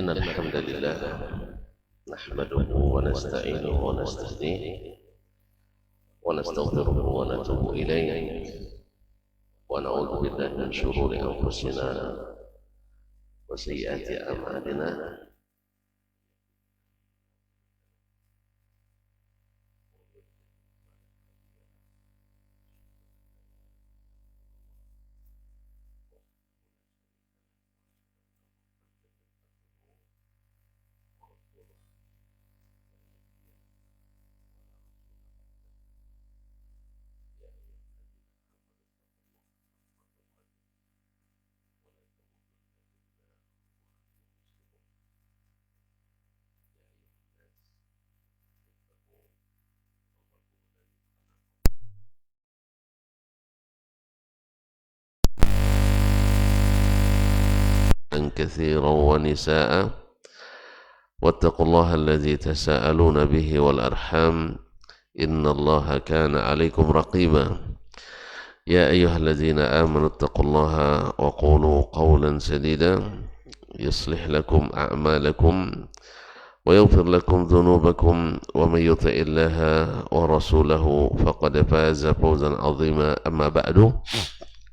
إن الحمد لله نحمده ونستعينه ونستهديه ونستغفره ونتوب إليه ونعوذ بالله من شرور أنفسنا وسيئات أعمالنا. كثيرا ونساء واتقوا الله الذي تساءلون به والأرحام إن الله كان عليكم رقيبا يا أيها الذين آمنوا اتقوا الله وقولوا قولا سديدا يصلح لكم أعمالكم ويغفر لكم ذنوبكم ومن يطع الله ورسوله فقد فاز فوزا عظيما أما بعد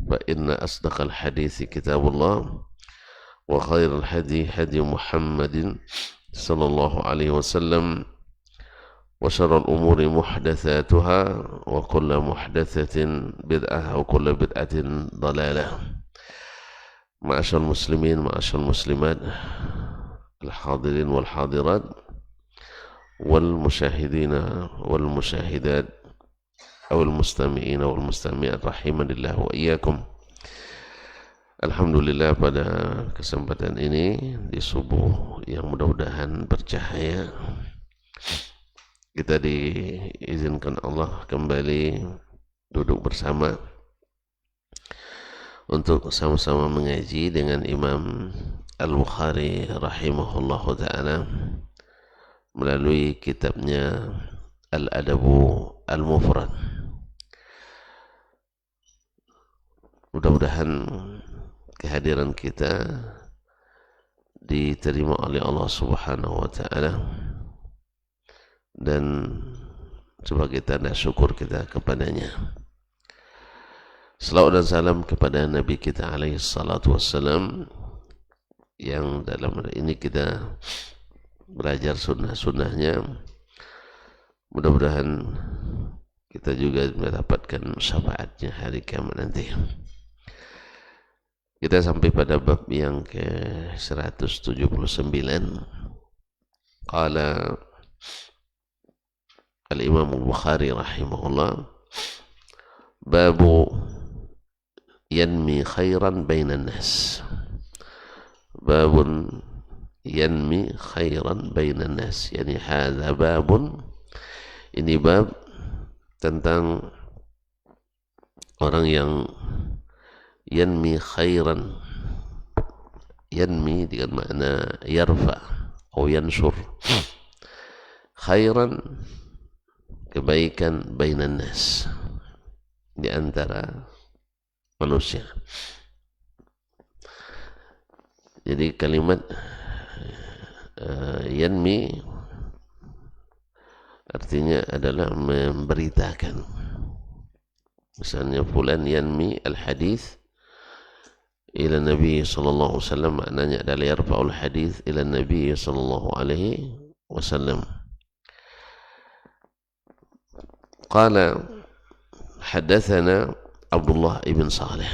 فإن أصدق الحديث كتاب الله وخير الهدي هدي محمد صلى الله عليه وسلم وشر الأمور محدثاتها وكل محدثة بدعة وكل بدعة ضلالة. معاشر المسلمين معاشر المسلمات الحاضرين والحاضرات والمشاهدين والمشاهدات أو المستمعين والمستمعات رحمني الله وإياكم. Alhamdulillah, pada kesempatan ini di subuh yang mudah-mudahan bercahaya, kita diizinkan Allah kembali duduk bersama untuk sama-sama mengaji dengan Imam Al-Bukhari rahimahullahu ta'ala melalui kitabnya Al-Adabu Al-Mufrad. Mudah-mudahan kehadiran kita diterima oleh Allah Subhanahu wa ta'ala dan sebagai tanda syukur kita kepadanya. Salawat dan salam kepada Nabi kita alaihi salatu wassalam, yang dalam hari ini kita belajar sunnah-sunnahnya. Mudah-mudahan kita juga mendapatkan syafaatnya hari kiamat nanti. Kita sampai pada bab yang ke-179. Qala Al-Imam Al-Bukhari rahimahullah, babu yanmi khairan bainan nas. Babun yanmi khairan bainan nas, yani hadza babun, ini bab tentang orang yang yanmi khairan, yanmi dengan makna yarfa atau yansur, khairan kebaikan, bainan nas di antara manusia. Jadi kalimat yanmi artinya adalah memberitakan. Misalnya fulan yanmi al-hadith ila Nabi sallallahu alaihi wasallam, maknanya adalah yarfa'ul hadith ila Nabi sallallahu alaihi wasallam. Qala haddatsana Abdullah ibn Salih,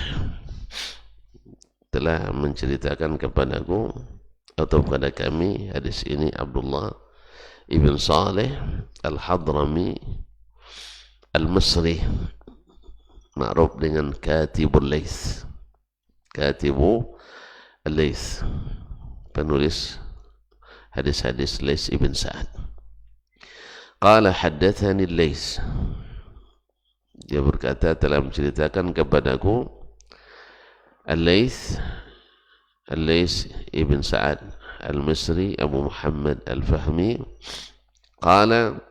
telah menceritakan kepadaku atau kepada kami hadis ini Abdullah ibn Salih al-Hadrami al-Misri, ma'ruf dengan Katibul Laits. Katibu Al-Laits, penulis hadis-hadis Laits ibn Sa'ad. Qala haddatsani Al-Laits, dia berkata telah menceritakan kepadaku Al-Laits ibn Sa'ad Al-Misri Abu Muhammad Al-Fahmi. Qala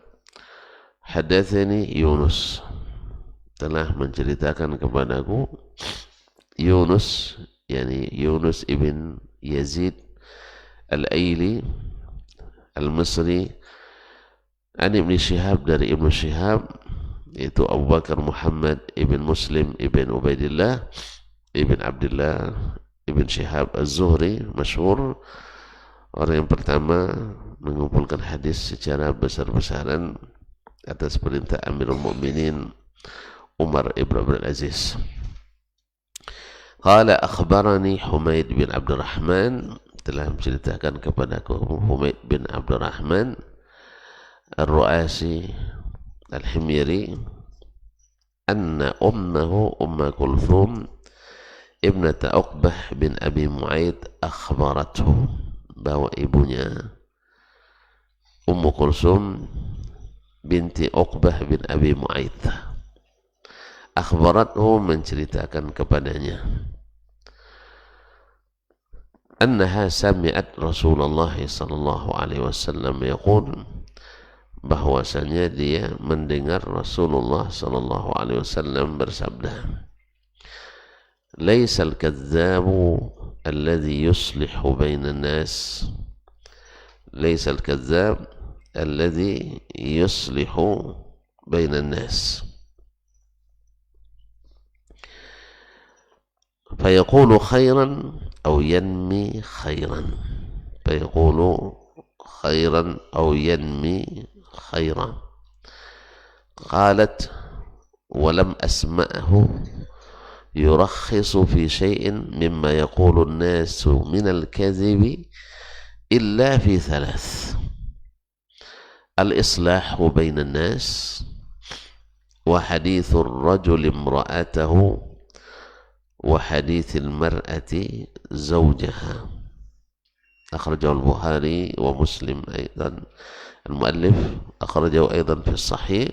haddatsani Yunus, telah menceritakan kepadaku Yunus, yani Yunus ibn Yazid Al-Aili Al-Misri an Ibn Shihab, dari Ibn Shihab, yaitu Abu Bakar Muhammad ibn Muslim ibn Ubaidillah ibn Abdullah ibn Shihab Az-Zuhri, masyhur, orang yang pertama mengumpulkan hadis secara besar-besaran atas perintah Amirul Mukminin Umar ibn Abdul Aziz. Qala akhbarani Humaid bin Abdurrahman, telah menceritakan kepadaku Humaid bin Abdurrahman Ar-Ru'asi Al-Himyari, anna ummahu Umma Kulthum ibnata Uqbah bin Abi Mu'aid akhbarathu, bahwa ibunya Ummu Kulsum binti Uqbah bin Abi Mu'aid, akhbarathu, menceritakan kepadanya, annaha sami'at Rasulullah sallallahu alaihi wasallam yaqul, bahwasanya dia mendengar Rasulullah sallallahu alaihi wasallam bersabda, laisal kadzabu alladhi yuslihu bainan nas, laisal kadzab alladhi yuslihu bainan nas, fayaqulu khairan aw yanmi khairan, fayaqulu khairan aw yanmi khairan. Qalat walam asma'hu yurakhisu fi shay'in mimma yaqulu an-nasu min al-kadhibi illa fi thalath: al-islahu bayna an-nas, wa hadithu ar-rajuli imra'atahu, wa hadithu al-mar'ati zawjaha. Akhrajahu al-Bukhari wa Muslim aidan. المؤلف أخرجه أيضا في الصحيح،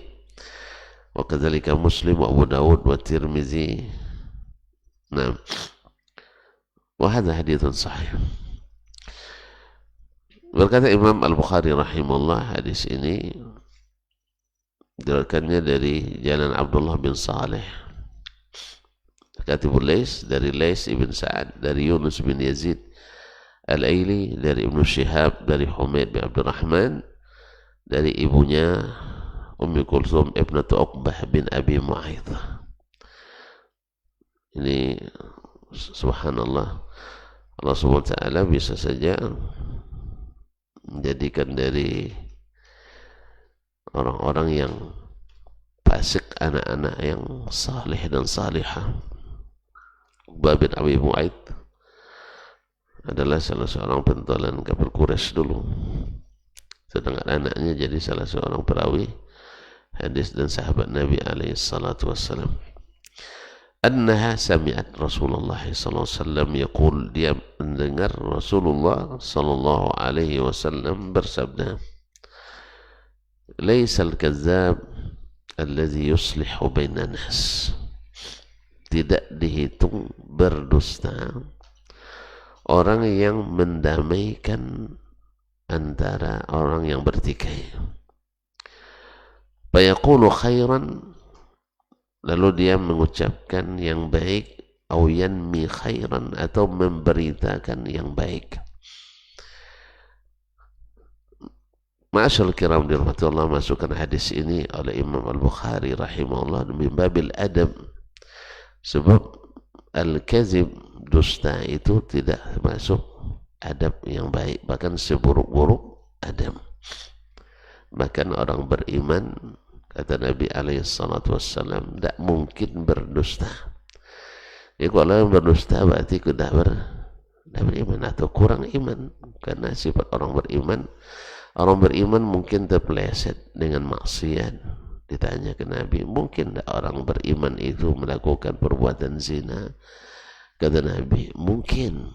وكذلك مسلم وأبو داود والترمذي. نعم، وهذا حديث صحيح. Berkata Imam Al-Bukhari rahimahullah, hadis ini diriwayatkannya dari jalan Abdullah bin Saleh Katibul Lais, dari Lais ibn Sa'ad, dari Yunus bin Yazid Al-Aili, dari Ibn Shihab, dari Humaid bin Abdurrahman, dari ibunya Ummi Kulthum ibnatu Uqbah bin Abi Mu'aid. Ini subhanallah, Allah subhanahu wa ta'ala bisa saja menjadikan dari orang-orang yang fasik anak-anak yang salih dan salihah. Uqbah bin Abi Mu'aid adalah salah seorang pentolan kapal Quraisy dulu, sedangkan anaknya jadi salah seorang perawi hadis dan sahabat Nabi alaihi salatu wassalam. Annaha sami'at Rasulullah sallallahu alaihi wasallam yaqul, dia mendengar Rasulullah sallallahu alaihi wasallam bersabda, laisal kadzab alladhi yuslihu bainan nas, tidak dihitung berdusta orang yang mendamaikan antara orang yang bertikai. Fayaqulu khairan, lalu dia mengucapkan yang baik, aw yanmi khairan, atau memberitakan yang baik. Ma'asyarul kiram dirahmati Allah, masukkan hadis ini oleh Imam Al-Bukhari rahimahullah min babil adab, sebab al-kazib, dusta, itu tidak masuk adab yang baik, bahkan seburuk-buruk adab. Bahkan orang beriman, kata Nabi alaihi salatu wassalam, tidak mungkin berdusta. Jadi kalau yang berdusta berarti sudah beriman atau kurang iman, karena sifat orang beriman mungkin terpeleset dengan maksiat. Ditanya ke Nabi, mungkin tidak orang beriman itu melakukan perbuatan zina? Kata Nabi, mungkin,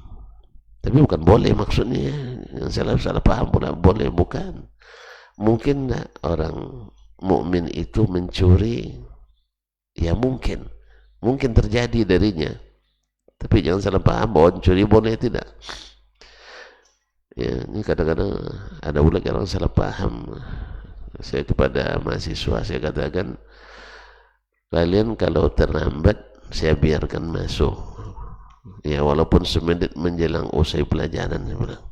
tapi bukan boleh maksudnya. Yang salah paham pula, boleh bukan. Mungkin tak orang mukmin itu mencuri? Ya mungkin terjadi darinya. Tapi jangan salah paham bahwa mencuri boleh, tidak. Ya, ini kadang-kadang ada pula orang salah paham. Saya kepada mahasiswa saya katakan, kalian kalau terlambat saya biarkan masuk. Ya, walaupun semenit menjelang usai pelajaran, saya bilang.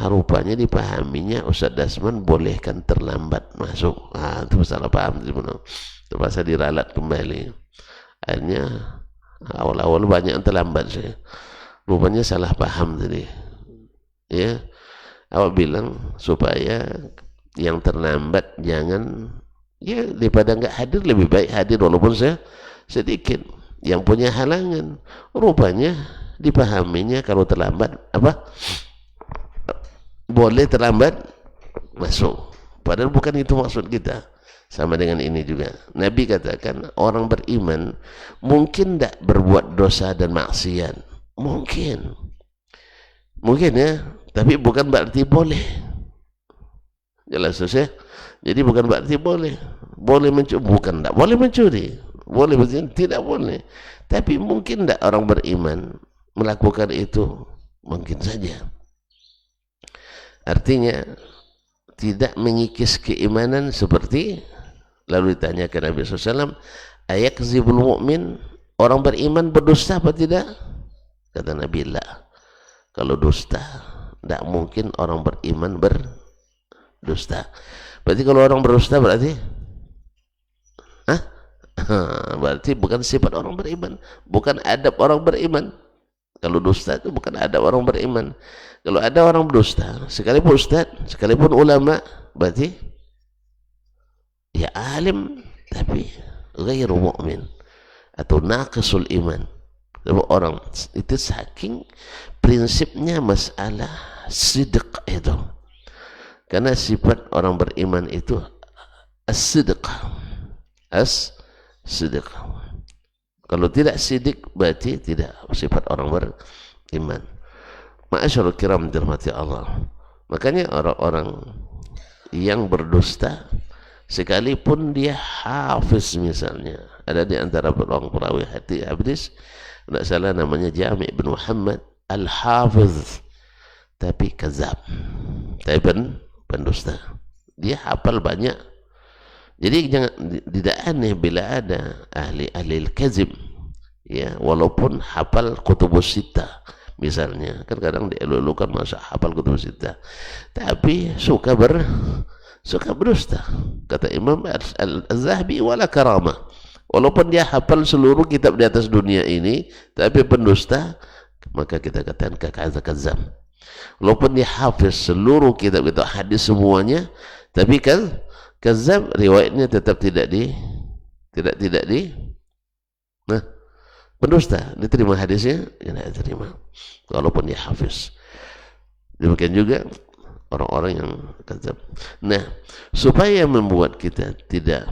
rupanya dipahaminya Ustaz Dasman bolehkan terlambat masuk. Itu salah paham sebenarnya. Terpaksa diralat kembali. Akhirnya awal-awal banyak yang terlambat saya. Rupanya salah paham tadi. Ya, awak bilang supaya yang terlambat jangan, ya daripada nggak hadir lebih baik hadir walaupun saya sedikit. Yang punya halangan, rupanya dipahaminya kalau terlambat apa? Boleh terlambat masuk. Padahal bukan itu maksud kita. Sama dengan ini juga. Nabi katakan orang beriman mungkin tidak berbuat dosa dan maksiat. Mungkin. Mungkin ya. Tapi bukan berarti boleh. Jelas ya. Jadi bukan berarti boleh. Boleh mencuri. Bukan tidak boleh mencuri. Boleh berzina. Tidak boleh. Tapi mungkin tidak orang beriman melakukan itu. Mungkin saja. Artinya tidak mengikis keimanan seperti lalu ditanyakan Nabi SAW, ayakzibul mu'min, orang beriman berdusta apa tidak? Kata Nabi, la. Kalau dusta tidak mungkin orang beriman berdusta. Berarti kalau orang berdusta berarti berarti bukan sifat orang beriman, bukan adab orang beriman. Kalau dusta itu bukan adab orang beriman. Kalau ada orang berdusta, sekalipun ustaz, sekalipun ulama, berarti ya alim tapi ghairu mu'min atau naqisul iman. Orang itu saking prinsipnya masalah sidq itu. Karena sifat orang beriman itu as-sidq. As-sidq. Kalau tidak sidik berarti tidak sifat orang beriman. Ma'asyarul kiram dirahmati Allah. Makanya orang-orang yang berdusta sekalipun dia hafiz misalnya, ada di antara perawi hadis tidak salah namanya Jami' bin Muhammad Al-Hafiz, tapi kazab, tapi pendusta. Dia hafal banyak. Jadi jangan, tidak aneh bila ada ahli al-kazib, ya, walaupun hafal kutubus sittah misalnya, kan kadang dielu-elukan masa hafal kutubus sittah, tapi suka berdusta. Kata Imam Al-Zahabi, wala karamah, walaupun dia hafal seluruh kitab di atas dunia ini, tapi pendusta, maka kita katakan kazab. Walaupun dia hafiz seluruh kitab hadis semuanya, tapi kan kazab, riwayatnya tetap tidak di pendusta. Diterima hadisnya? Ya tidak diterima walaupun dia hafiz. Demikian juga orang-orang yang kazab. Nah, supaya membuat kita tidak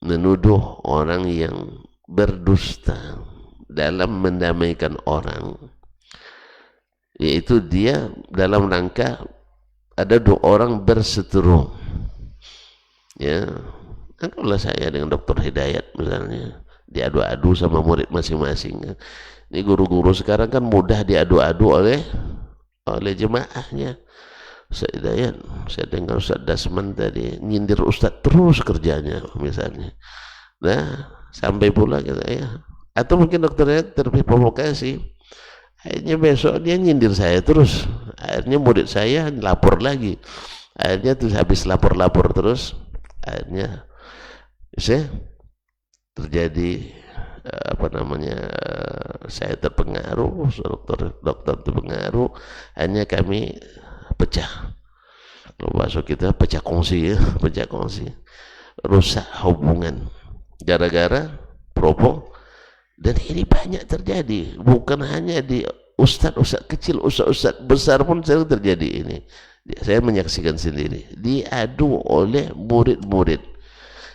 menuduh orang yang berdusta dalam mendamaikan orang, yaitu dia dalam rangka ada dua orang berseteru, ya, kalau saya dengan Dr. Hidayat misalnya diadu-adu sama murid masing-masing. Ini guru-guru sekarang kan mudah diadu-adu oleh jemaahnya. Ustaz Hidayat, saya dengar Ustaz Dasman tadi nyindir Ustaz terus kerjanya misalnya. Nah, sampai pula kita ya. Atau mungkin dokternya terprovokasi. Akhirnya besok dia nyindir saya terus. Akhirnya murid saya lapor lagi. Akhirnya terus habis lapor-lapor terus, akhirnya terjadi saya terpengaruh, dokter terpengaruh, hanya kami pecah. Kalau bahasa kita pecah kongsi, ya, pecah kongsi, rusak hubungan gara-gara propok. Dan ini banyak terjadi, bukan hanya di ustadz kecil, ustadz besar pun sering terjadi ini. Saya menyaksikan sendiri, diadu oleh murid-murid.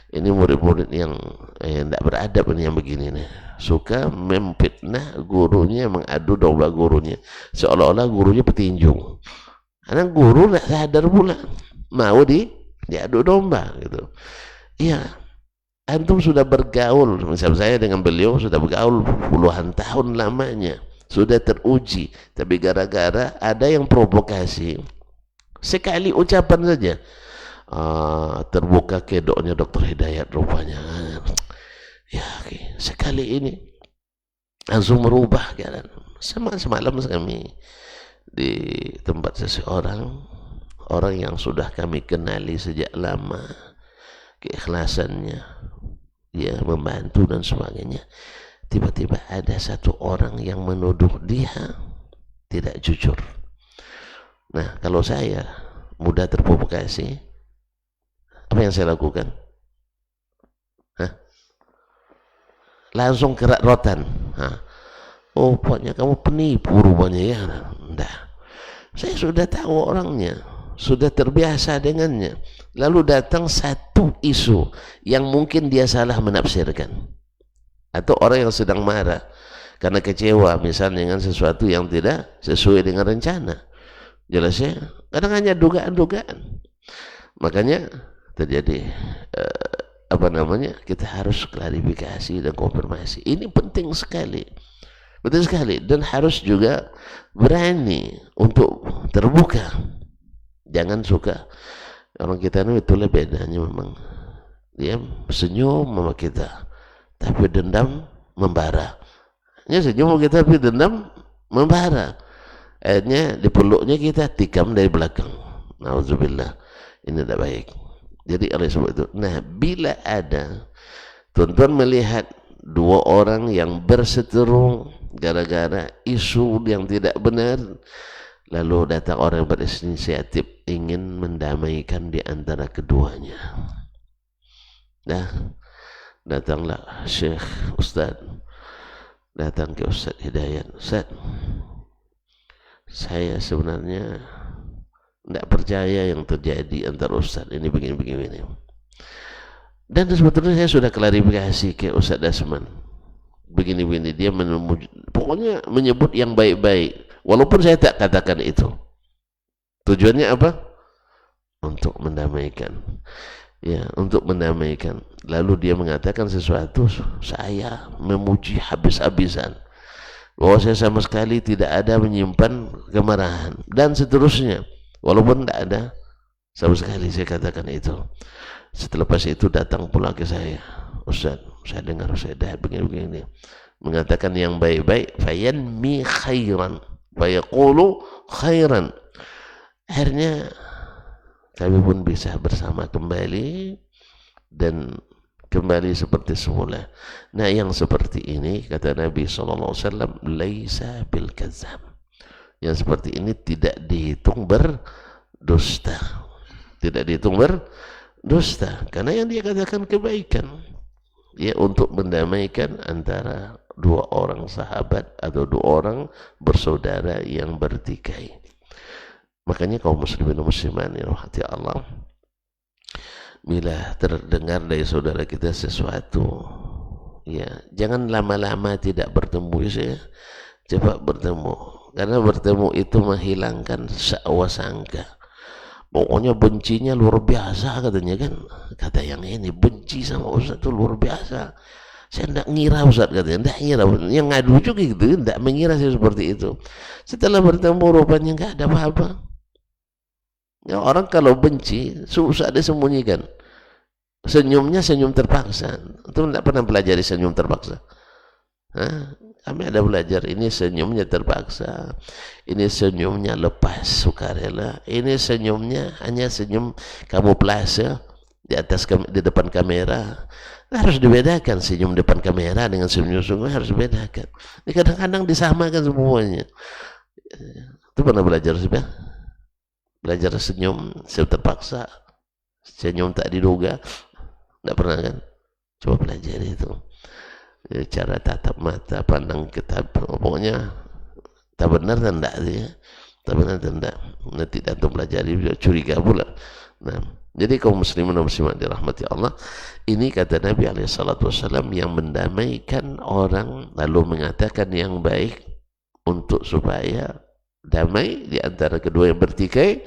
Ini murid-murid yang tidak beradab, ini yang begini nih, suka memfitnah gurunya, mengadu domba gurunya, seolah-olah gurunya petinju. Karena guru tidak sadar pula mau diadu domba gitu. Iya, antum sudah bergaul, misalnya saya dengan beliau sudah bergaul puluhan tahun lamanya, sudah teruji, tapi gara-gara ada yang provokasi, sekali ucapan saja, terbuka kedoknya Dr. Hidayat rupanya, ya sekali ini langsung merubah keadaan. Semalam kami di tempat seseorang, orang yang sudah kami kenali sejak lama, keikhlasannya, ya membantu dan sebagainya, tiba-tiba ada satu orang yang menuduh dia tidak jujur. Nah, kalau saya mudah terprovokasi, apa yang saya lakukan? Langsung kerak rotan. Oh, pokoknya kamu penipu rupanya ya. Enggak. Saya sudah tahu orangnya, sudah terbiasa dengannya. Lalu datang satu isu yang mungkin dia salah menafsirkan. Atau orang yang sedang marah karena kecewa misalnya dengan sesuatu yang tidak sesuai dengan rencana. Jelasnya, kadang hanya dugaan-dugaan. Makanya terjadi kita harus klarifikasi dan konfirmasi. Ini penting sekali. Betul sekali, dan harus juga berani untuk terbuka. Jangan suka, orang kita ini itulah bedanya memang, dia senyum sama kita tapi dendam membara. Dia senyum sama kita tapi dendam membara. Akhirnya di peluknya kita tikam dari belakang. Nauzubillah, ini tidak baik. Jadi oleh sebab itu, nah bila ada tuan-tuan melihat dua orang yang berseteru gara-gara isu yang tidak benar, lalu datang orang yang berinisiatif ingin mendamaikan di antara keduanya. Nah, datanglah Syekh Ustaz, datang ke Ustaz Hidayat. Ustaz, saya sebenarnya tidak percaya yang terjadi antara Ustaz ini begini-begini. Dan sebetulnya saya sudah klarifikasi ke Ustaz Dasman. Begini-begini, dia pokoknya menyebut yang baik-baik. Walaupun saya tak katakan itu. Tujuannya apa? Untuk mendamaikan. Ya, untuk mendamaikan. Lalu dia mengatakan sesuatu, saya memuji habis-habisan. Bahwa saya sama sekali tidak ada menyimpan kemarahan. Dan seterusnya. Walaupun tidak ada sama sekali saya katakan itu. Setelah pas itu datang pula ke saya, Ustaz, saya dengar saya dah begini-begini, mengatakan yang baik-baik, fayanmi khairan, fayaqulu khairan. Akhirnya kami pun bisa bersama kembali dan kembali seperti semula. Nah, yang seperti ini kata Nabi SAW, laisa bil kadzab. Yang seperti ini tidak dihitung berdusta. Tidak dihitung berdusta. Karena yang dia katakan kebaikan. Ya, untuk mendamaikan antara dua orang sahabat atau dua orang bersaudara yang bertikai. Makanya kaum muslimin dan muslimat yang dirahmati Allah, bila terdengar dari saudara kita sesuatu, ya jangan lama-lama tidak bertemu, ya cepat bertemu, karena bertemu itu menghilangkan sakwa sangka. Pokoknya bencinya luar biasa katanya kan, kata yang ini benci sama Ustaz itu luar biasa. Saya tidak ngira Ustaz katanya, tidak ngira. Yang ngadu juga gitu, tidak mengira saya seperti itu. Setelah bertemu rupanya nggak ada apa-apa. Ya, orang kalau benci susah disembunyikan. Senyumnya senyum terpaksa. Itu tidak pernah pelajari senyum terpaksa. Hah? Kami ada belajar, ini senyumnya terpaksa, ini senyumnya lepas sukarela, ini senyumnya hanya senyum kamuflase di atas di depan kamera. Nah, harus dibedakan senyum depan kamera dengan senyum sungguh, harus dibedakan. Ini kadang-kadang disamakan semuanya. Itu pernah belajar sudah? Belajar senyum terpaksa, senyum tak diduga, tidak pernah kan? Coba pelajari itu. Cara tatap mata, pandang kitab, pokoknya tak benar dan tidak dia, tak benar dan tidak. Nanti datang pelajari curiga pula. Nah, jadi kaum muslimin dan muslimat dirahmati Allah, ini kata Nabi SAW yang mendamaikan orang, lalu mengatakan yang baik untuk supaya damai di antara kedua yang bertikai,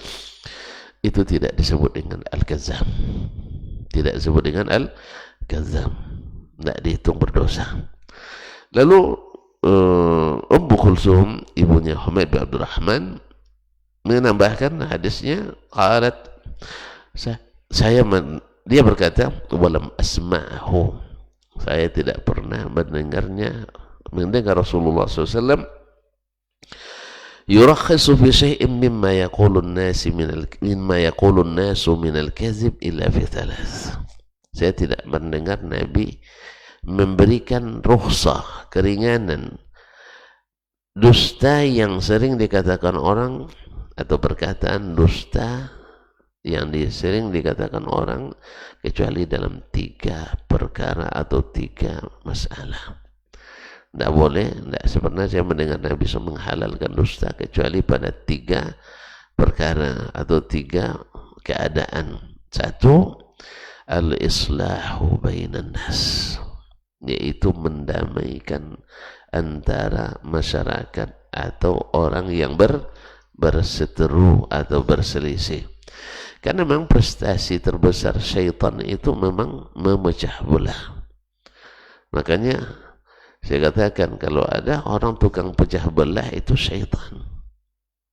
itu tidak disebut dengan al-kazam, tidak disebut dengan al-kazam, tidak dihitung berdosa. Lalu Ummu Kulsum, ibunya Humaid bin Abdurrahman, menambahkan hadisnya, qalat, dia berkata, walam asma'hu, saya tidak pernah mendengar Rasulullah SAW yurakhisu fi syai'in mimma yaqulun nasu minal kadzib illa fi thalath. Saya tidak mendengar Nabi memberikan rukhsah, keringanan dusta yang sering dikatakan orang, atau perkataan dusta yang sering dikatakan orang, kecuali dalam 3 perkara atau 3 masalah. Tidak boleh, tidak pernah saya mendengar Nabi SAW menghalalkan dusta kecuali pada 3 perkara atau 3 keadaan. 1, al-islahu bainan nas, yaitu mendamaikan antara masyarakat atau orang yang berseteru atau berselisih. Karena memang prestasi terbesar syaitan itu memang memecah belah. Makanya saya katakan, kalau ada orang tukang pecah belah itu syaitan.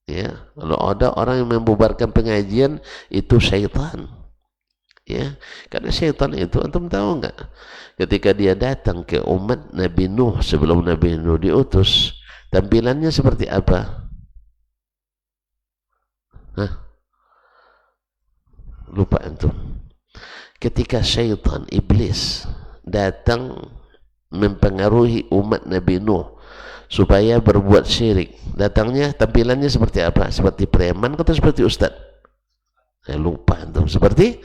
Ya, kalau ada orang yang membubarkan pengajian itu syaitan. Ya, karena syaitan itu, antum tahu enggak? Ketika dia datang ke umat Nabi Nuh sebelum Nabi Nuh diutus, tampilannya seperti apa? Hah? Lupa antum. Ketika syaitan, iblis datang mempengaruhi umat Nabi Nuh supaya berbuat syirik, datangnya tampilannya seperti apa? Seperti preman atau seperti ustad? Saya lupa antum. Seperti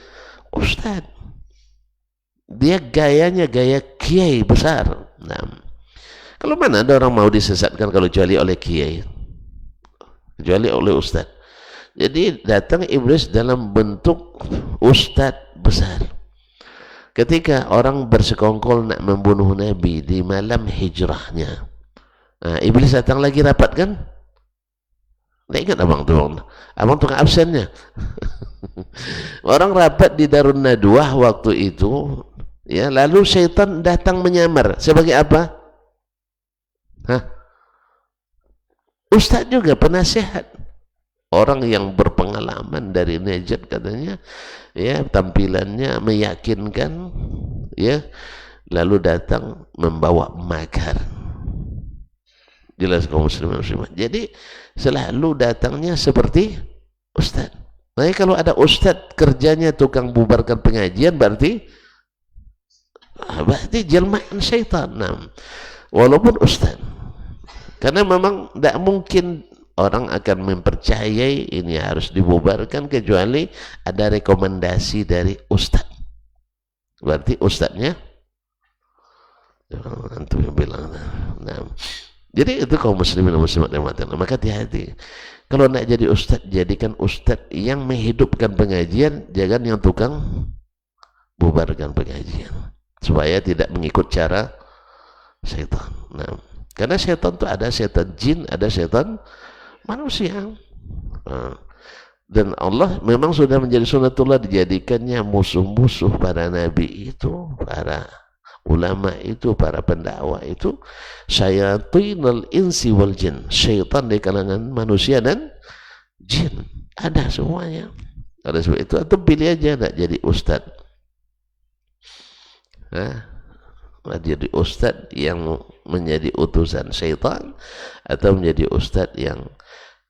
ustad. Dia gayanya gaya kiai besar. Nah, kalau mana ada orang mau disesatkan kalau kecuali oleh kiai, kecuali oleh ustad. Jadi datang iblis dalam bentuk ustad besar. Ketika orang bersekongkol nak membunuh Nabi di malam hijrahnya, iblis datang lagi rapat kan? Nggak ingat abang tuh, abang tukang absennya. Orang rapat di Darun Nadwah waktu itu, ya, lalu syaitan datang menyamar sebagai apa? Ustadz juga, penasihat, orang yang berpengalaman dari Najd katanya, ya, tampilannya meyakinkan, ya, lalu datang membawa makar. Jelas kaum muslimin muslimat. Jadi selalu datangnya seperti ustadz. Nah, kalau ada ustadz kerjanya tukang bubarkan pengajian, berarti jelmaan syaitan. Nah, walaupun ustadz, karena memang tidak mungkin orang akan mempercayai ini harus dibubarkan kecuali ada rekomendasi dari ustadz. Berarti ustadznya antum yang bilang. Nah, jadi itu kaum muslimin dan muslimat yang mati. Maka hati-hati. Kalau nak jadi ustadz, jadikan ustadz yang menghidupkan pengajian, jangan yang tukang bubarkan pengajian, supaya tidak mengikut cara syaitan. Nah, karena syaitan itu ada syaitan jin, ada syaitan manusia. Dan Allah memang sudah menjadi sunnatullah dijadikannya musuh-musuh para nabi itu, para ulama itu, para pendakwa itu, syayatinul insi wal jin, syaitan di kalangan manusia dan jin, ada semuanya. Oleh sebab itu antum pilih aja nak jadi ustad. Jadi ustad yang menjadi utusan syaitan atau menjadi ustad yang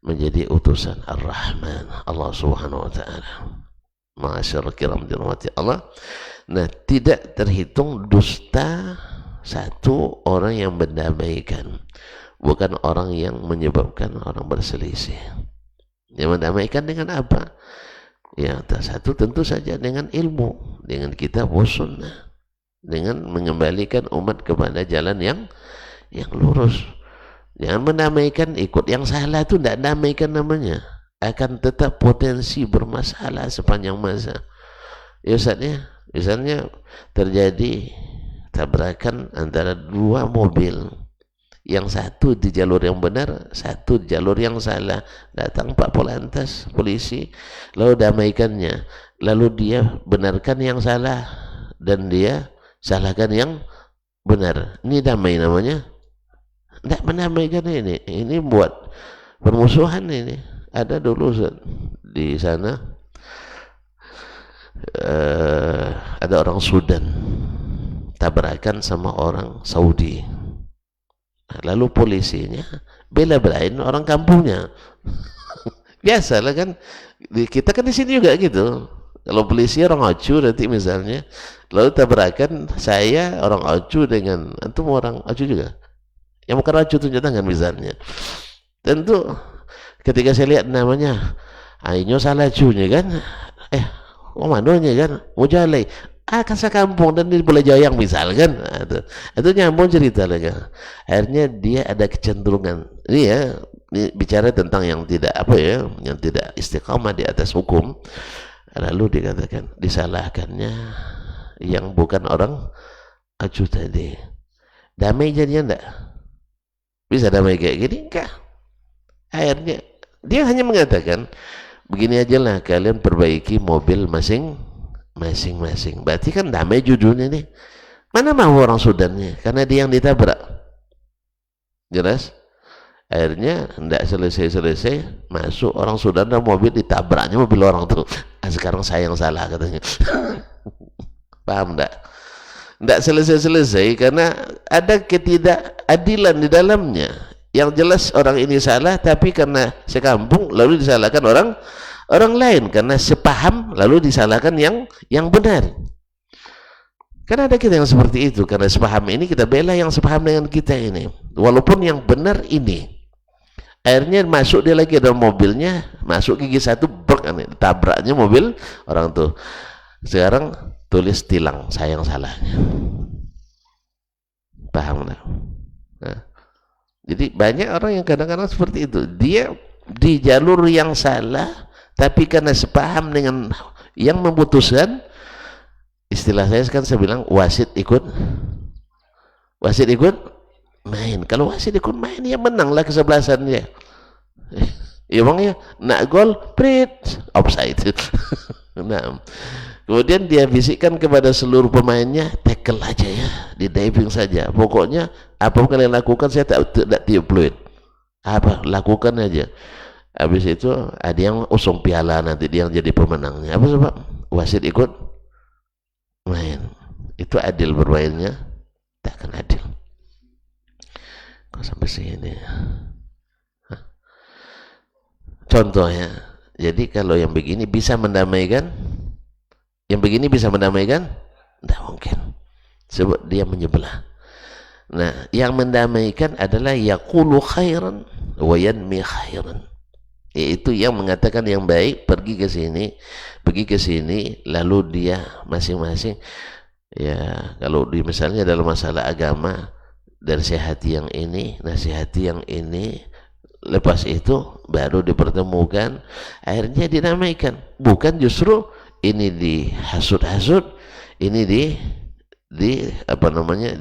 menjadi utusan Ar-Rahman, Allah Subhanahu wa taala. Ma'asyar kiram dirahmati Allah. Nah, tidak terhitung dusta satu orang yang mendamaikan, bukan orang yang menyebabkan orang berselisih. Yang mendamaikan dengan apa? Ya, satu tentu saja dengan ilmu, dengan kitab wa sunnah, dengan mengembalikan umat kepada jalan yang lurus. Jangan mendamaikan ikut yang salah, itu tidak damaikan namanya, akan tetap potensi bermasalah sepanjang masa. Ya Ustaz, ya, misalnya terjadi tabrakan antara 2 mobil, yang satu di jalur yang benar, satu di jalur yang salah. Datang Pak Polantas, polisi, lalu damaikannya, lalu dia benarkan yang salah dan dia salahkan yang benar. Ini damai namanya? Tidak mendamaikan. Ini buat permusuhan. Ini ada dulu di sana, ada orang Sudan tabrakan sama orang Saudi. Lalu polisinya bela-belain orang kampungnya. Biasa lah kan, kita kan di sini juga gitu. Kalau polisi orang Ocu nanti misalnya, lalu tabrakan saya orang Ocu dengan antum orang Ocu juga. Yang bukan Ocu tunjuk tangan misalnya. Tentu ketika saya lihat namanya, Ainyo salah Cunya kan, manonya kan, Mujalai, kan sekampung dan di Pulau Jayang misalkan, itu nyambung cerita lagi. Akhirnya dia ada kecenderungan, ini ya, ini bicara tentang yang tidak yang tidak istiqamah di atas hukum. Lalu dikatakan disalahkannya yang bukan orang Acu tadi. Damai jadinya enggak? Bisa damai kayak gini? Enggak. Akhirnya dia hanya mengatakan begini aja lah, kalian perbaiki mobil masing-masing. Berarti kan damai judulnya nih. Mana mau orang Sudannya? Karena dia yang ditabrak. Jelas? Akhirnya tidak selesai masuk orang Sudan dan mobil ditabraknya mobil orang tuh. Sekarang saya yang salah katanya. Paham enggak? Tidak selesai karena ada ketidakadilan di dalamnya. Yang jelas orang ini salah, tapi karena sekampung lalu disalahkan orang lain, karena sepaham lalu disalahkan yang benar. Karena ada kita yang seperti itu, karena sepaham ini kita bela yang sepaham dengan kita ini, walaupun yang benar ini. Akhirnya masuk dia lagi dalam mobilnya, masuk gigi satu, tabraknya mobil orang tuh. Sekarang tulis tilang, saya yang salahnya. Paham nggak? Nah, jadi banyak orang yang kadang-kadang seperti itu. Dia di jalur yang salah, tapi karena sepaham dengan yang memutuskan, istilah saya bilang wasit ikut main. Kalau wasit ikut main, ya menanglah kesebelasannya. Ya bang ya, nak gol, prit, offside. Nah, kemudian dia bisikkan kepada seluruh pemainnya, tackle aja ya, di diving saja. Pokoknya apa yang kalian lakukan saya tidak tiup fluid. Apa lakukan aja. Habis itu ada yang usung piala, nanti dia yang jadi pemenangnya. Apa sebab? Wasit ikut main. Itu adil bermainnya? Tak akan adil. Kok sampai sini? Contohnya, jadi kalau yang begini bisa mendamaikan, yang begini bisa mendamaikan? Tidak mungkin, sebab dia menyebelah. Nah, yang mendamaikan adalah yaqulu khairan wa yanmi khairan, yaitu yang mengatakan yang baik, pergi ke sini, lalu dia masing-masing, ya kalau di misalnya dalam masalah agama, dari nasihati yang ini, lepas itu baru dipertemukan, akhirnya dinamaikan. Bukan justru ini dihasut-hasut, ini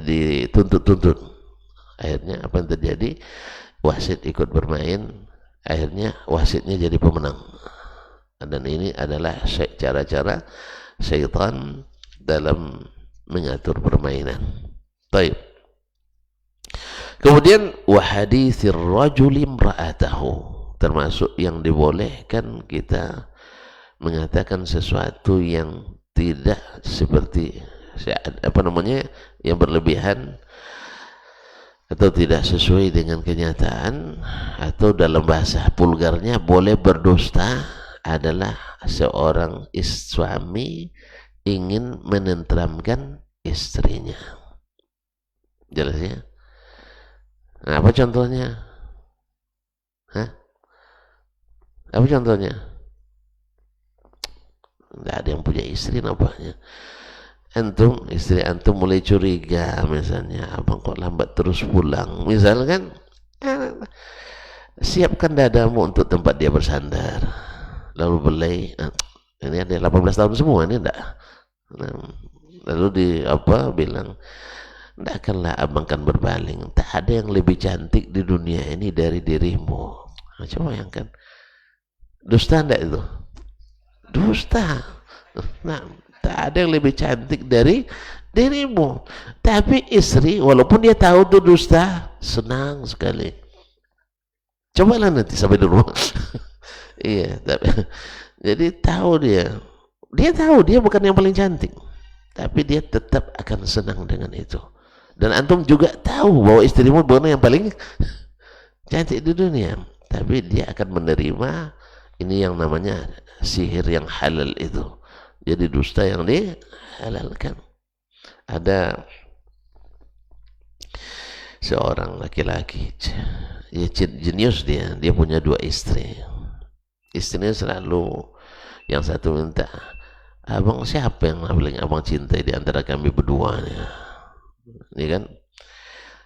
dituntut-tuntut. Akhirnya apa yang terjadi? Wasit ikut bermain, akhirnya wasitnya jadi pemenang. Dan ini adalah cara-cara syaitan dalam mengatur permainan. Baik. Kemudian wahaditsir rajuli imra'atahu, termasuk yang dibolehkan kita mengatakan sesuatu yang tidak seperti yang berlebihan atau tidak sesuai dengan kenyataan, atau dalam bahasa vulgarnya boleh berdusta, adalah seorang suami ingin menenteramkan istrinya. Jelas ya? Nah, apa contohnya? Apa contohnya? Nggak ada yang punya istri nampaknya. Istri antum mulai curiga misalnya, abang kok lambat terus pulang misalkan, siapkan dadamu untuk tempat dia bersandar, lalu belai, ini ada 18 tahun semua ini enggak, lalu bilang, tidak akanlah abang kan berpaling, tak ada yang lebih cantik di dunia ini dari dirimu. Coba bayangkan, dusta enggak itu? Dusta. Nah, tak ada yang lebih cantik dari dirimu. Tapi istri, walaupun dia tahu itu dusta, senang sekali. Cobalah nanti sampai di rumah. Iya, jadi tahu dia tahu dia bukan yang paling cantik, tapi dia tetap akan senang dengan itu. Dan antum juga tahu bahwa istrimu bukan yang paling cantik di dunia, tapi dia akan menerima ini yang namanya sihir yang halal itu. Jadi dusta yang dihalalkan. Ada seorang laki-laki, ya jenius, dia punya 2 istri. Istrinya selalu, yang satu minta, abang siapa yang paling abang cintai di antara kami berdua nih, ini kan.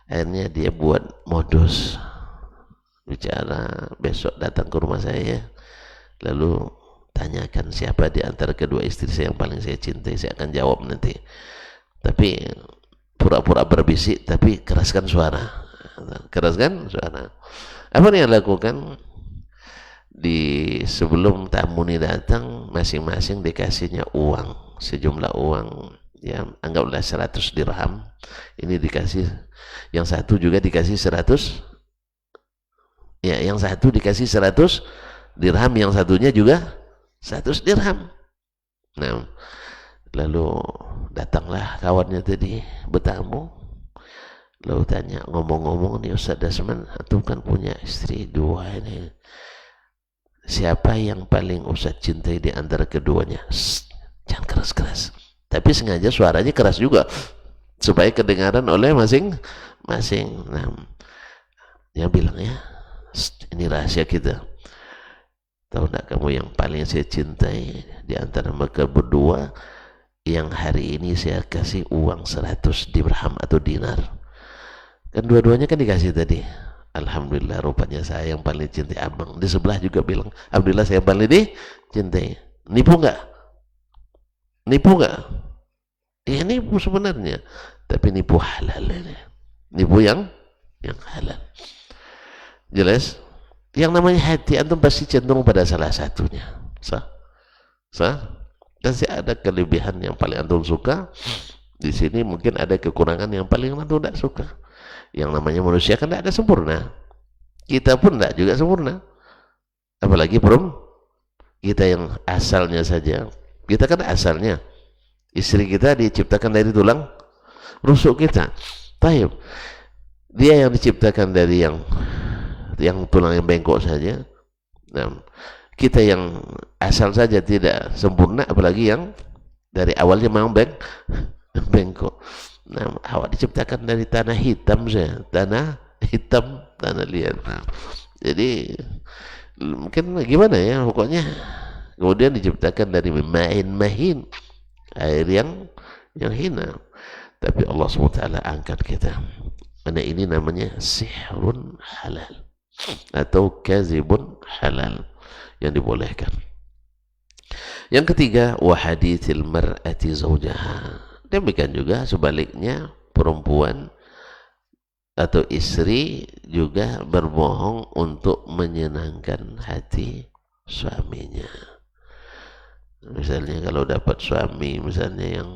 Akhirnya dia buat modus, bicara, besok datang ke rumah saya, lalu tanyakan siapa di antara kedua istri saya yang paling saya cintai, saya akan jawab nanti. Tapi pura-pura berbisik, tapi keraskan suara. Apa yang lakukan? Sebelum tamu ini datang, masing-masing dikasihnya uang, sejumlah uang, ya anggaplah 100 dirham. Ini dikasih, yang satu juga dikasih 100, ya yang satu dikasih 100 dirham, yang satunya juga 100 dirham. Nah, lalu datanglah kawannya tadi bertamu, lalu tanya, ngomong-ngomong nih Ustaz Dasman, antum kan punya istri 2 ini, siapa yang paling Ustaz cintai di antara keduanya? Jangan keras-keras, tapi sengaja suaranya keras juga supaya kedengaran oleh masing-masing. Nah, dia bilang, ya ini rahasia kita, tahu enggak kamu yang paling saya cintai di antara mereka berdua, yang hari ini saya kasih uang 100 dirham atau dinar. Kan dua-duanya kan dikasih tadi. Alhamdulillah, rupanya saya yang paling cintai abang. Di sebelah juga bilang, alhamdulillah saya paling dicintai. Nipu enggak? Nipu enggak? Ya nipu sebenarnya, tapi nipu halal ini. Nipu yang halal. Jelas? Yang namanya hati, antum pasti cenderung pada salah satunya. Sah? Pasti ada kelebihan yang paling antum suka. Di sini mungkin ada kekurangan yang paling antum tidak suka. Yang namanya manusia kan tidak ada sempurna. Kita pun tidak juga sempurna. Apalagi kita yang asalnya saja. Kita kan asalnya, istri kita diciptakan dari tulang rusuk kita. Taib. Dia yang diciptakan dari yang tulang yang bengkok saja. Nah, kita yang asal saja tidak sempurna, apalagi yang dari awalnya memang bengkok. Nah, awak diciptakan dari tanah hitam saja, tanah hitam, tanah liat. Nah, jadi mungkin gimana ya, pokoknya kemudian diciptakan dari ma'in mahin, air yang hina. Tapi Allah SWT angkat kita, karena ini namanya sihrun halal atau kazibun halal, yang dibolehkan. Yang ketiga, wa hadithil mar'ati zawjaha. Demikian juga sebaliknya, perempuan atau istri juga berbohong untuk menyenangkan hati suaminya. Misalnya kalau dapat suami misalnya yang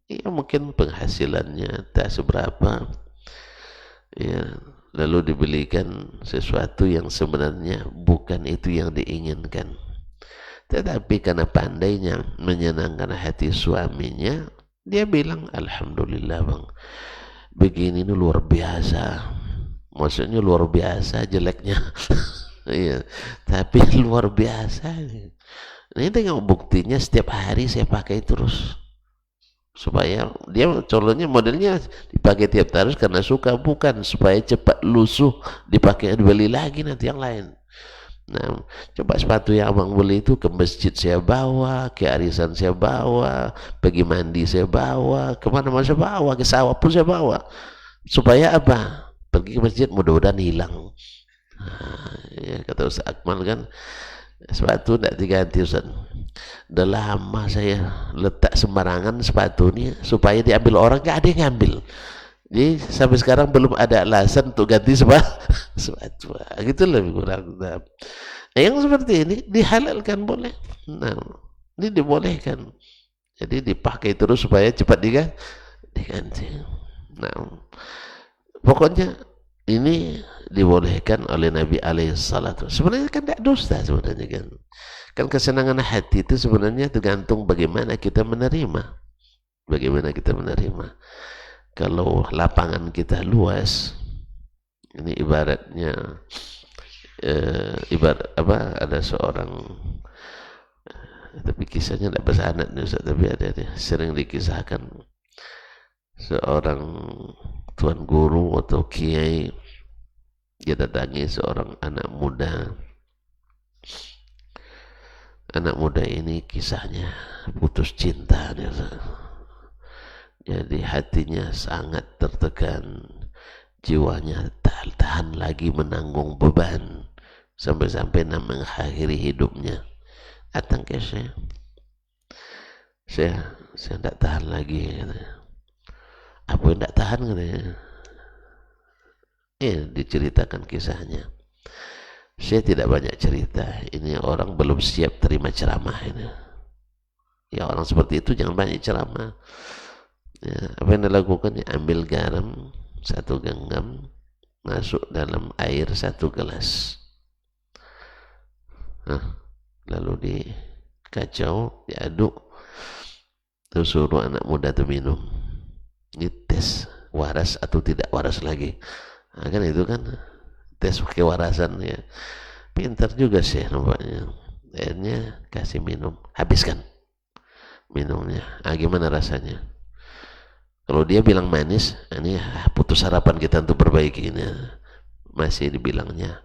ya mungkin penghasilannya tak seberapa, ya, lalu dibelikan sesuatu yang sebenarnya bukan itu yang diinginkan, tetapi karena pandainya menyenangkan hati suaminya, dia bilang, alhamdulillah bang, begini ini luar biasa. Maksudnya luar biasa jeleknya. Iya, tapi luar biasa. Ini tengok buktinya, setiap hari saya pakai terus. Supaya dia contohnya modelnya dipakai tiap terus karena suka, bukan supaya cepat lusuh, dipakai dibeli lagi nanti yang lain. Nah, coba sepatu yang abang beli itu ke masjid saya bawa, ke arisan saya bawa, pergi mandi saya bawa, kemana-mana saya bawa, ke sawah pun saya bawa. Supaya apa? Pergi ke masjid mudah-mudahan hilang. Nah, ya, kata Ustaz Akmal kan, sepatu tidak diganti Ustaz. Udah lama saya letak sembarangan sepatu ini supaya diambil orang, gak ada yang ngambil. Jadi sampai sekarang belum ada alasan untuk ganti sepatu. Gitu lebih kurang. Nah, yang seperti ini dihalalkan boleh. Nah, ini dibolehkan. Jadi dipakai terus supaya cepat diganti. Nah, pokoknya ini dibolehkan oleh Nabi alaihissalatu. Sebenarnya kan tidak dusta sebenarnya kan. Kan kesenangan hati itu sebenarnya tergantung bagaimana kita menerima. Bagaimana kita menerima. kalau lapangan kita luas, ini ibaratnya ibarat apa, ada seorang, tapi kisahnya tidak bersanad nih Ustaz, tapi ada sering dikisahkan seorang tuan guru atau kiai, dia datangi seorang anak muda. Anak muda ini kisahnya putus cinta nih Ustaz. Jadi hatinya sangat tertekan, jiwanya tak tahan lagi menanggung beban, sampai-sampai nak mengakhiri hidupnya. Datang ke saya tidak tahan lagi, katanya. Apa yang tidak tahan, katanya? Diceritakan kisahnya. Saya tidak banyak cerita, ini orang belum siap terima ceramah ini. Ya, orang seperti itu jangan banyak ceramah. Ya, apa yang dilakukan? Ambil garam 1 genggam, masuk dalam air 1 gelas. Lalu dikacau, diaduk, terus suruh anak muda itu minum. Ini tes waras atau tidak waras lagi. Kan itu kan tes pakai warasan ya. Pintar juga sih nampaknya. Akhirnya kasih minum, habiskan minumnya. Gimana rasanya? Kalau dia bilang manis, ini putus harapan kita untuk perbaiki ini. Masih dibilangnya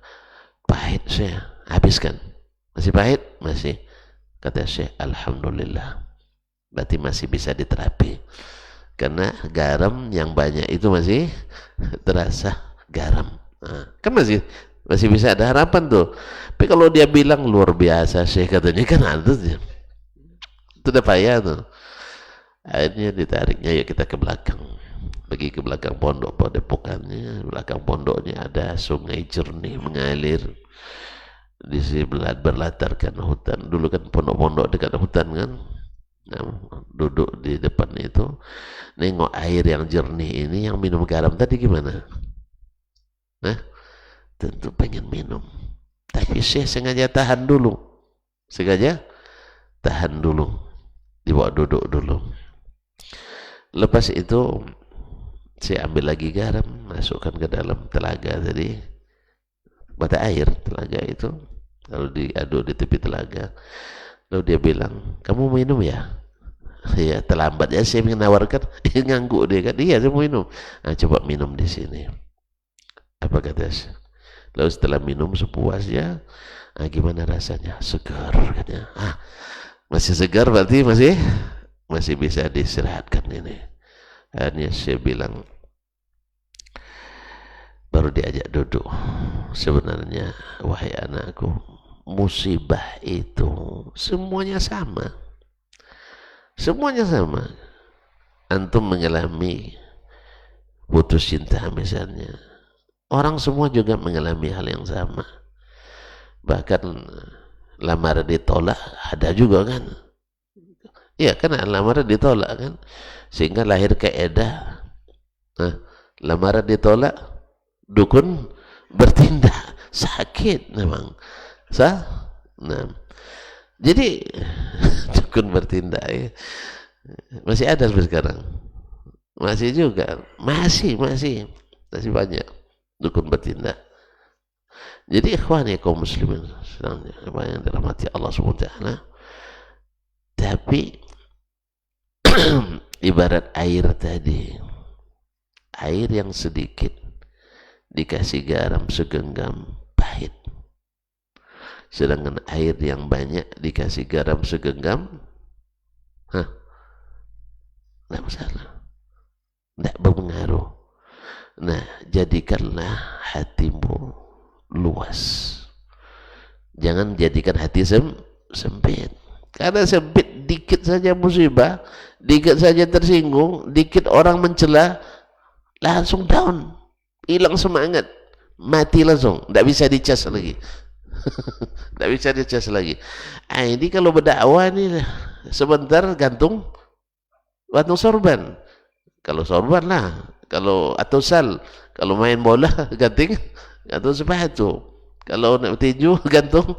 pahit, saya habiskan. Masih pahit? Masih. Kata Syekh, alhamdulillah, berarti masih bisa diterapi, karena garam yang banyak itu masih terasa garam. Kan masih bisa ada harapan tuh. Tapi kalau dia bilang luar biasa Syekh, katanya, kan itu udah payah tuh. Akhirnya ditariknya, ya kita ke belakang, pergi ke belakang pondok padepokannya. Belakang pondoknya ada sungai jernih mengalir, di sebelah berlatarkan hutan. Dulu kan pondok-pondok dekat hutan kan. Duduk di depan itu, nengok air yang jernih ini. Yang minum garam tadi gimana? Tentu pengen minum, tapi saya sengaja tahan dulu, dibawa duduk dulu. Lepas itu saya ambil lagi garam, masukkan ke dalam telaga tadi, mata air telaga itu, lalu diaduk di tepi telaga. Lalu dia bilang, kamu mau minum ya? Ya, terlambat ya saya menawarkan. Ngangguk dia kan, iya saya mau minum. Coba minum di sini. Apa kata saya? Lalu setelah minum sepuasnya, gimana rasanya? Segar katanya. Masih segar, berarti masih bisa diistirahatkan ini. Akhirnya saya bilang, baru diajak duduk, sebenarnya wahai anakku, musibah itu semuanya sama. Antum mengalami putus cinta misalnya, orang semua juga mengalami hal yang sama. Bahkan lamaran ditolak ada juga kan. Iya, karena lamaran ditolak kan, sehingga lahir kaidah, lamaran ditolak, dukun bertindak. Sakit memang. Jadi dukun bertindak ya. Masih ada sampai sekarang. Masih juga, masih banyak dukun bertindak. Jadi ikhwani kaum muslimin yang dirahmati Allah SWT, tapi ibarat air tadi, air yang sedikit dikasih garam segenggam pahit, sedangkan air yang banyak dikasih garam segenggam tidak masalah, tidak berpengaruh. Nah, jadikanlah hatimu luas, jangan jadikan hati sempit. Karena sempit, dikit saja musibah, dikit saja tersinggung, dikit orang mencela, langsung down, hilang semangat, mati langsung, tidak bisa dicas lagi. Tidak bisa dicas lagi. Ini kalau berdakwah ini sebentar gantung sorban. Kalau sorban lah, atau sal. Kalau main bola gantung sepatu. Kalau nak tinju gantung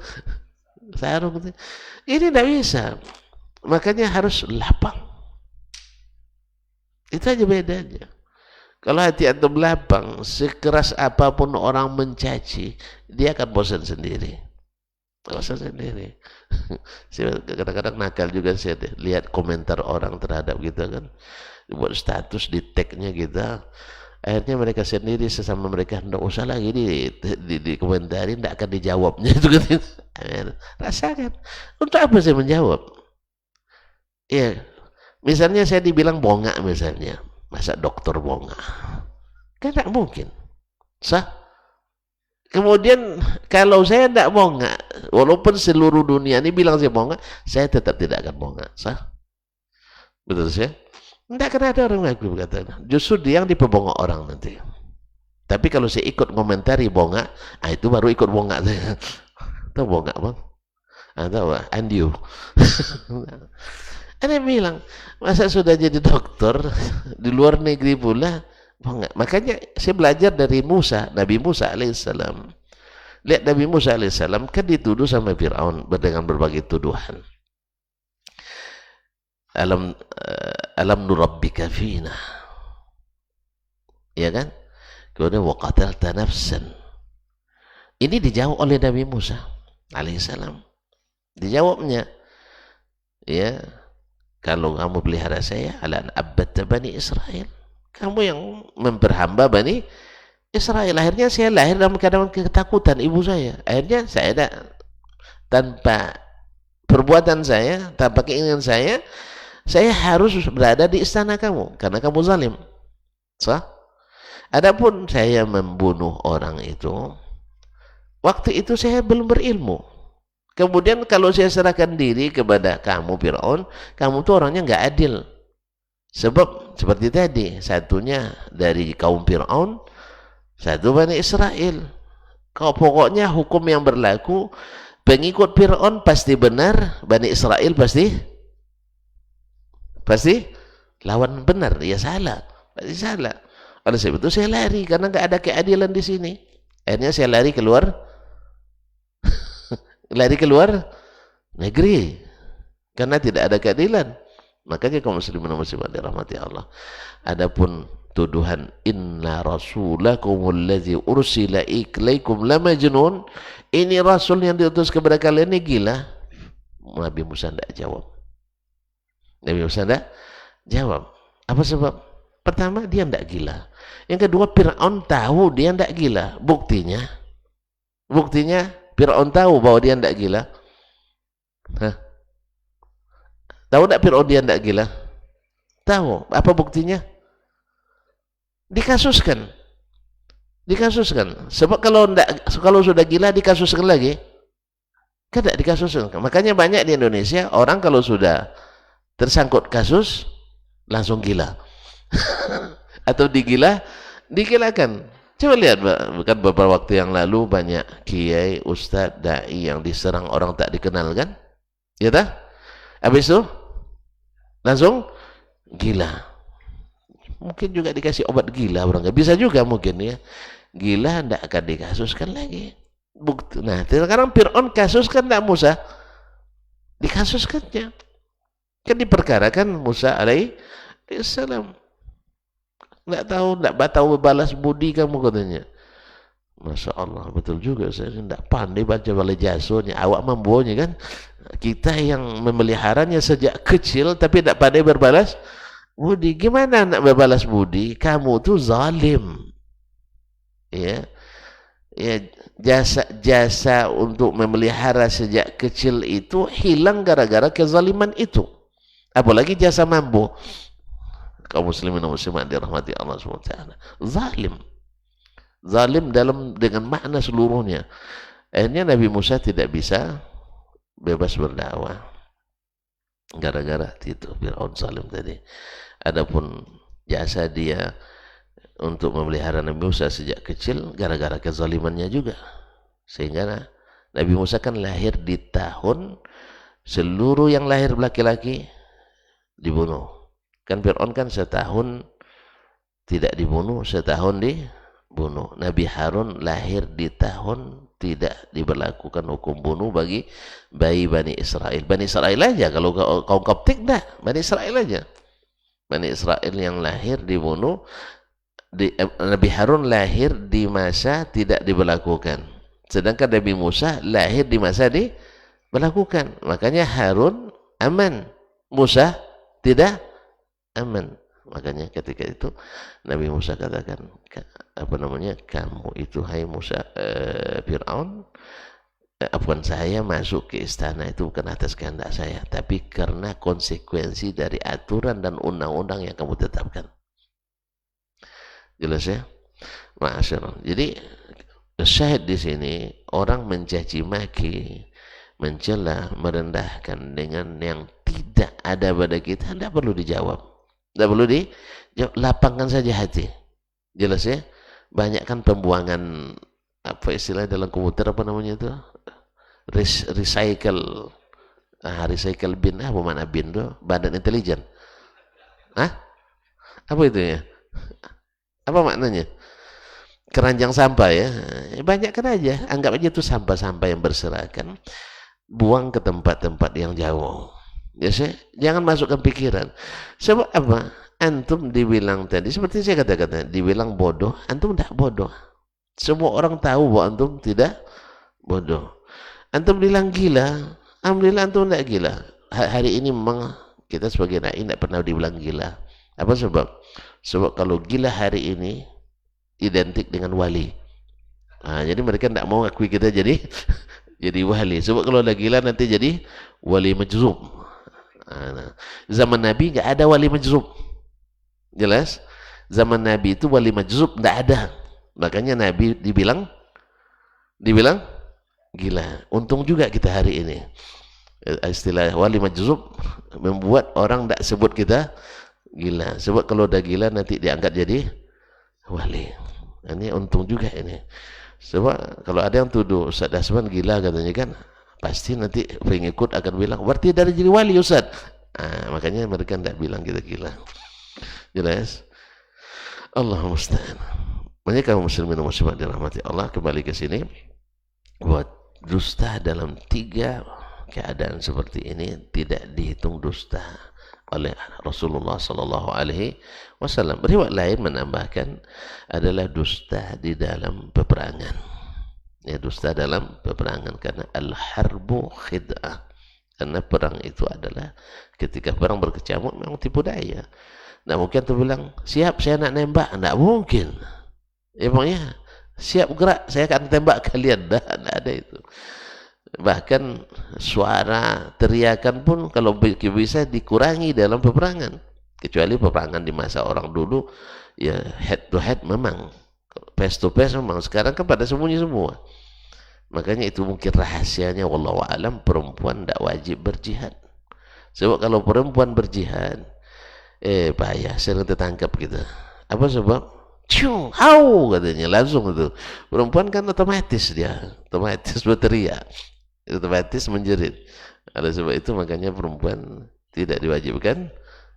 sarung. Ini tidak bisa. Makanya harus lapang. Itu aja bedanya. Kalau hati antum lapang, sekeras apapun orang mencaci, dia akan bosan sendiri. Bosan sendiri. Kadang-kadang nakal juga saya lihat komentar orang terhadap kita kan. Buat status di tag-nya kita. Akhirnya mereka sendiri sesama mereka tidak usah lagi di komentarin, tidak akan dijawabnya itu kan. Rasakan. Untuk apa saya menjawab? Ya, misalnya saya dibilang bongak misalnya. Masa dokter bongak? Kan tidak mungkin. Sah? Kemudian kalau saya tidak bongak, walaupun seluruh dunia ini bilang saya bongak, saya tetap tidak akan bongak. Sah? Betul sih? Tidak akan ada orang yang berkata. Justru dia yang dipebongak orang nanti. Tapi kalau saya ikut komentari bongak, itu baru ikut bongak saya. Tahu bongak bang? Tahu and you. Ada bilang, masa sudah jadi dokter di luar negeri pula bongak. Makanya saya belajar dari Musa, Nabi Musa alaihissalam. Lihat Nabi Musa alaihissalam kan dituduh sama Fir'aun dengan berbagai tuduhan. Alam nurabbika fina, ya kan? Kemudian waqatalta nafsan. Ini dijawab oleh Nabi Musa alaihissalam. Dijawabnya, ya, kalau kamu pelihara saya, ala an abadta bani Israel, kamu yang memperhamba bani Israel. Akhirnya saya lahir dalam keadaan ketakutan ibu saya. Akhirnya saya tanpa perbuatan saya, tanpa keinginan saya harus berada di istana kamu karena kamu zalim. Sah? Adapun saya membunuh orang itu, waktu itu saya belum berilmu. Kemudian kalau saya serahkan diri kepada kamu Fir'aun, kamu tuh orangnya nggak adil. Sebab seperti tadi, satunya dari kaum Fir'aun, satu Bani Israel. Kau pokoknya hukum yang berlaku, pengikut Fir'aun pasti benar, Bani Israel pasti lawan benar, ya salah, pasti salah. Oleh sebab itu saya lari karena nggak ada keadilan di sini. Akhirnya saya lari keluar negeri karena tidak ada keadilan. Makanya kaum muslimin dan muslimat dirahmati Allah. Adapun tuduhan inna rasulakumul ladzi ursila ilaikum lamajnun, ini rasul yang diutus kepada kalian ini gila. Nabi Musa tidak jawab. Nabi Musa tidak jawab. Apa sebab? Pertama, dia tidak gila. Yang kedua, Fir'aun tahu dia tidak gila. Buktinya Fir'aun tahu bahwa dia tidak gila. Hah? Tahu tidak Fir'aun dia tidak gila? Tahu. Apa buktinya? Dikasuskan. Sebab kalau sudah gila dikasuskan lagi. Kan tidak dikasuskan. Makanya banyak di Indonesia orang kalau sudah tersangkut kasus langsung gila. Atau digilakan. Coba lihat, bukan beberapa waktu yang lalu banyak kiai, ustadz, dai yang diserang orang tak dikenal kan? Ya tak? Habis itu langsung gila. Mungkin juga dikasih obat gila orang, bisa juga mungkin ya. Gila tidak akan dikasuskan lagi. Bukti. Nah, sekarang Fir'aun kasuskan tidak Musa? Dikasuskannya. Kan diperkarakan Musa alaihissalam. Tidak tahu balas budi kamu katanya. Masya Allah, betul juga. Saya tidak pandai baca balai jasonya. Awak membuahnya kan. Kita yang memeliharanya sejak kecil tapi tidak pandai berbalas budi. Gimana nak berbalas budi? Kamu tuh zalim. Ya, jasa untuk memelihara sejak kecil itu hilang gara-gara kezaliman itu. Apalagi jasa mampu. Kaum muslimin dan muslimat dirahmati Allah SWT. Zalim dengan makna seluruhnya. Akhirnya Nabi Musa tidak bisa bebas berdakwah gara-gara itu Fir'aun zalim tadi. Adapun jasa dia untuk memelihara Nabi Musa sejak kecil gara-gara kezalimannya juga. Sehingga Nabi Musa kan lahir di tahun seluruh yang lahir laki-laki dibunuh. Kan Fir'aun kan setahun tidak dibunuh, setahun dibunuh. Nabi Harun lahir di tahun tidak diberlakukan hukum bunuh bagi bayi Bani Israel. Bani Israel aja, kalau kaum Koptik enggak, Bani Israel aja. Bani Israel yang lahir dibunuh Nabi Harun lahir di masa tidak diberlakukan, sedangkan Nabi Musa lahir di masa diberlakukan. Makanya Harun aman, Musa tidak aman. Makanya ketika itu Nabi Musa katakan, apa namanya, kamu itu hai Musa, Fir'aun, saya masuk ke istana itu bukan atas kehendak saya, tapi karena konsekuensi dari aturan dan undang-undang yang kamu tetapkan. Jelas ya? Masyaallah. Jadi syahid di sini, orang mencaci maki, mencela, merendahkan dengan yang tidak ada pada kita, tidak perlu dijawab. Tidak perlu dijawab, lapangkan saja hati. Jelas ya? Banyak kan pembuangan, apa istilah dalam komputer, apa namanya itu? Recycle. Recycle bin, apa mana bin itu? Badan intelijen. Apa itu ya? Apa maknanya? Keranjang sampah ya. Banyakkan aja, anggap aja itu sampah-sampah yang berserakan. Buang ke tempat-tempat yang jauh. Ya, jangan masukkan pikiran. Sebab apa? Antum dibilang tadi, seperti saya kata-kata, dibilang bodoh, antum tidak bodoh. Semua orang tahu bahwa antum tidak bodoh. Antum bilang gila, alhamdulillah antum tidak gila. Hari ini memang kita sebagai na'i tidak pernah dibilang gila. Apa sebab? Sebab kalau gila hari ini identik dengan wali. Jadi mereka tidak mau akui kita jadi jadi wali. Sebab kalau ada gila nanti jadi wali majzub. Zaman Nabi nggak ada wali majzub. Jelas? Zaman Nabi itu wali majzub tidak ada. Makanya Nabi dibilang gila. Untung juga kita hari ini. Istilah wali majzub membuat orang tidak sebut kita gila. Sebab kalau udah gila nanti diangkat jadi wali. Ini untung juga ini. Sebab kalau ada yang tuduh Ustaz Dasman gila katanya kan, pasti nanti pengikut akan bilang, berarti dari jadi wali Ustaz. Makanya mereka tidak bilang kita gila. Jelas? Allah musta'an. Makanya kaum muslimin dan muslimat dirahmati Allah, kembali ke sini. Buat dusta dalam 3 keadaan seperti ini tidak dihitung dusta oleh Rasulullah sallallahu alaihi wasallam. Riwayat lain menambahkan adalah dusta di dalam peperangan. Ya, dusta dalam peperangan, karena al-harbu khid'ah. Karena perang itu adalah ketika perang berkecamuk memang tipu daya. Nah, mungkin tu bilang, siap saya nak nembak, tidak mungkin. Emangnya siap gerak saya akan tembak kalian, tidak ada itu. Bahkan suara teriakan pun kalau bisa dikurangi dalam peperangan, kecuali peperangan di masa orang dulu ya head to head memang, face to face memang. Sekarang kan pada sembunyi semua. Makanya itu mungkin rahasianya, wallahu alam, perempuan tidak wajib berjihad. Sebab kalau perempuan berjihad bahaya, sering tertangkap kita. Apa sebab? Cium, hau katanya langsung itu. Perempuan kan otomatis berteriak, otomatis menjerit. Oleh sebab itu makanya perempuan tidak diwajibkan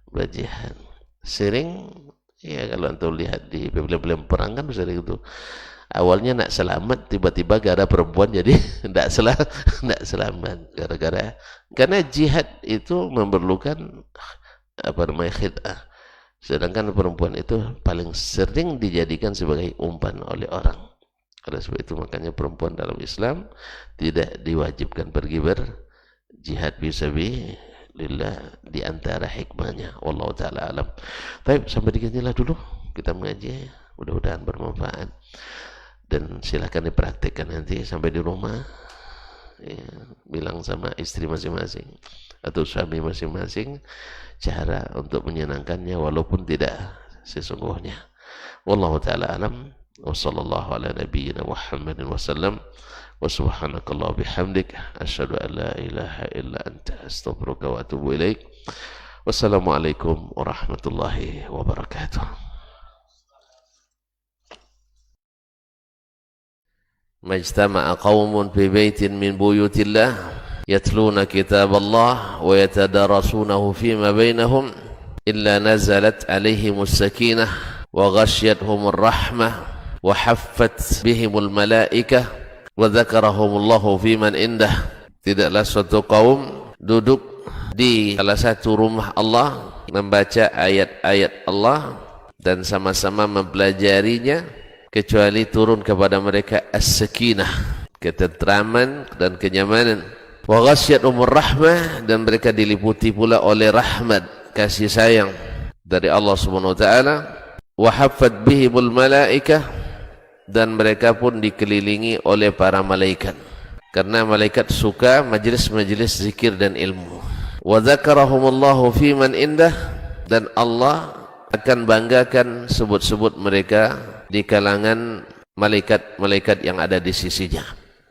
berjihad. Sering ya, kalau antum lihat di film-film perang kan sering itu. Awalnya nak selamat, tiba-tiba gara perempuan jadi tidak selamat gara-gara, karena jihad itu memerlukan apa namanya khid'ah. Sedangkan perempuan itu paling sering dijadikan sebagai umpan oleh orang. Oleh sebab itu makanya perempuan dalam Islam tidak diwajibkan pergi berjihad fisabilillah, di antara hikmahnya. Wallahu taala alam. Baik, sampai di sinilah dulu kita mengaji. Mudah-mudahan bermanfaat. Dan silakan dipraktikkan nanti sampai di rumah. Ya, bilang sama istri masing-masing atau suami masing-masing cara untuk menyenangkannya walaupun tidak sesungguhnya. Wallahu taala alam, wa sallallahu ala nabiyyina Muhammadin wasallam, wa subhanakallah bihamdik, asyhadu an la ilaha illa anta, astaghfiruka wa atubu ilaik. Wassalamualaikum warahmatullahi wabarakatuh. Majtama'a qaumun fi baitin min buyutillah yatluna kitab Allah wa yatadarasunahu fima bainahum illa nazalat alaihimus sakinah wa ghasyiyatuhumur rahmah wa haffat bihimul malaikah wa dzakarahumullahu fiman indah. Tidaklah suatu kaum duduk di salah satu rumah Allah membaca ayat-ayat Allah dan sama-sama mempelajarinya, kecuali turun kepada mereka as-sakinah, ketentraman dan kenyamanan. Wa ghasyiyatuhumur rahmah, dan mereka diliputi pula oleh rahmat, kasih sayang dari Allah Subhanahu wa taala. Wa haffat bihimul malaikah, dan mereka pun dikelilingi oleh para malaikat, karena malaikat suka majlis-majlis zikir dan ilmu. Wa dzakarahumullahu fi man indah, dan Allah akan banggakan sebut-sebut mereka di kalangan malaikat-malaikat yang ada di sisinya,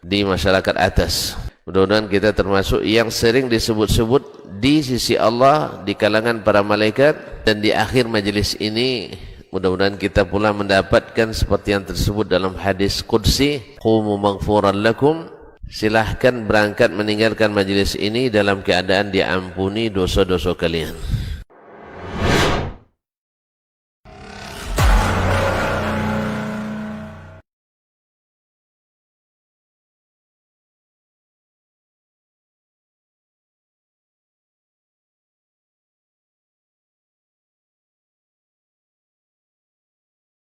di masyarakat atas. Mudah-mudahan kita termasuk yang sering disebut-sebut di sisi Allah di kalangan para malaikat, dan di akhir majelis ini mudah-mudahan kita pula mendapatkan seperti yang tersebut dalam hadis qudsi, qumu maghfuran lakum, silahkan berangkat meninggalkan majelis ini dalam keadaan diampuni dosa-dosa kalian.